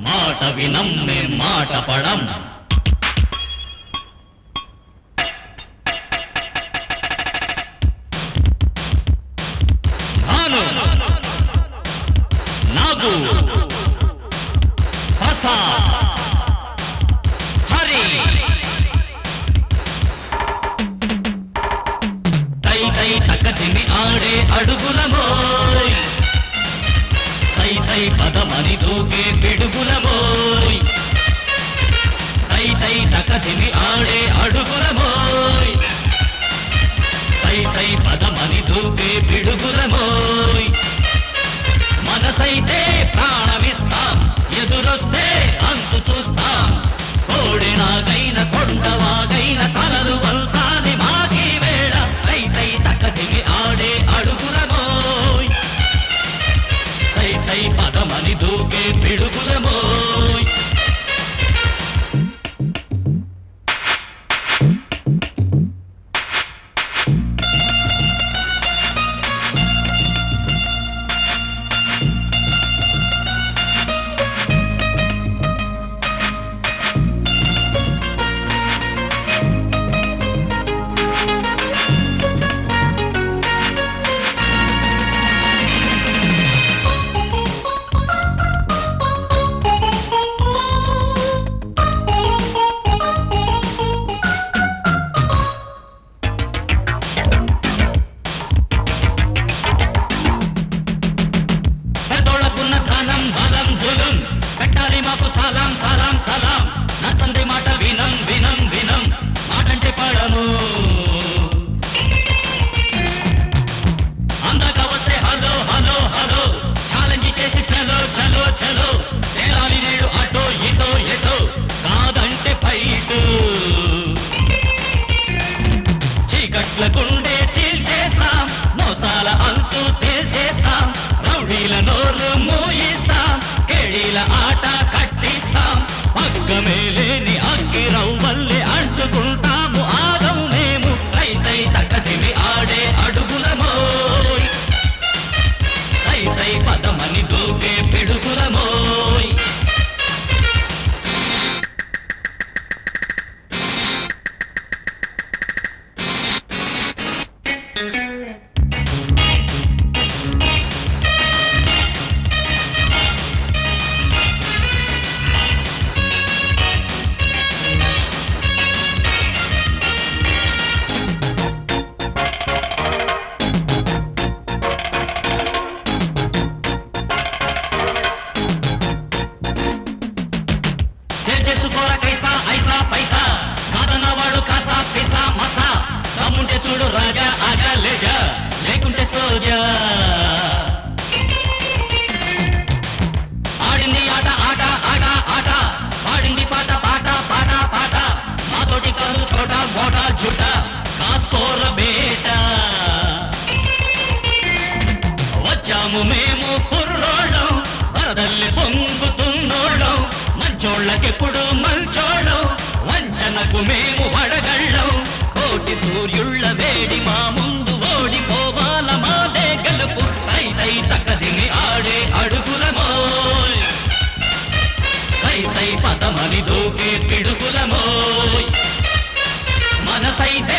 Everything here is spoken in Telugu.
మాట వినం మేం మాట పడం. భాను నాగు పసా హరి తై తై తక్కతిని ఆడే అడుగులమోయ్, సై సై పదమని దూకే పిడుగులమోయ్, తై తై తక్కతిని ఆడే అడుగులమోయ్, సై సై పదమని దూకే పిడుగులమోయ్. మనసైతే ప్రాణమిస్తాం, ఎదురొస్తే అంతు చూస్తాం. కోడినాగైన కొండవాగైన తలలు వల్సాని మాకి వేళ. తై తై తక్కతిని ఆడే అడుగులమోయ్, సై సై పదమని దూకే పిడుగులమోయ్. గుండె చీల్చేస్తాం, మోసాల అంతు తేల్చేస్తాం, రౌడీల నోరు మూయిస్తాం, కేడీల ఆట కట్టిస్తాం. పగ్గమే లేని అగ్గి రవ్వల్లే అంటుకుంటాము, ఆగం మేము. తై తై తక్కతిని ఆడే అడుగులమోయ్, సై సై పదమని దూకే పిడుగులమోయ్. చేసుకోరా కైసా ఐసా పైసా, కాదన్నవాడు కాసా పిసా మసా. దమ్ముంటే చూడు రాజా ఆగా లేజా, లేకుంటే సోజా. ఆడింది ఆట ఆట ఆట ఆట, పాడింది పాట పాట పాట పాట. మాతోటి కాదు చోట మోట జుట, కాస్కోర బేట. వచ్చాము మేము కుర్రోళ్ళం, వరదల్లి పొంగుతున్నోళ్ళం. మంచోళ్ళకెప్పుడు మంచోళ్ళం, వంచనకు మేము వడగళ్ళం. కోటి సూర్యుళ్ళ వేడి మా ముందు ఓడిపోవాల మాదే గెలుపు. తై తై తక్కదిని ఆడే అడుగులమోయ్, సై సై పదమని దూకే పిడుగులమోయ్. మనసైతే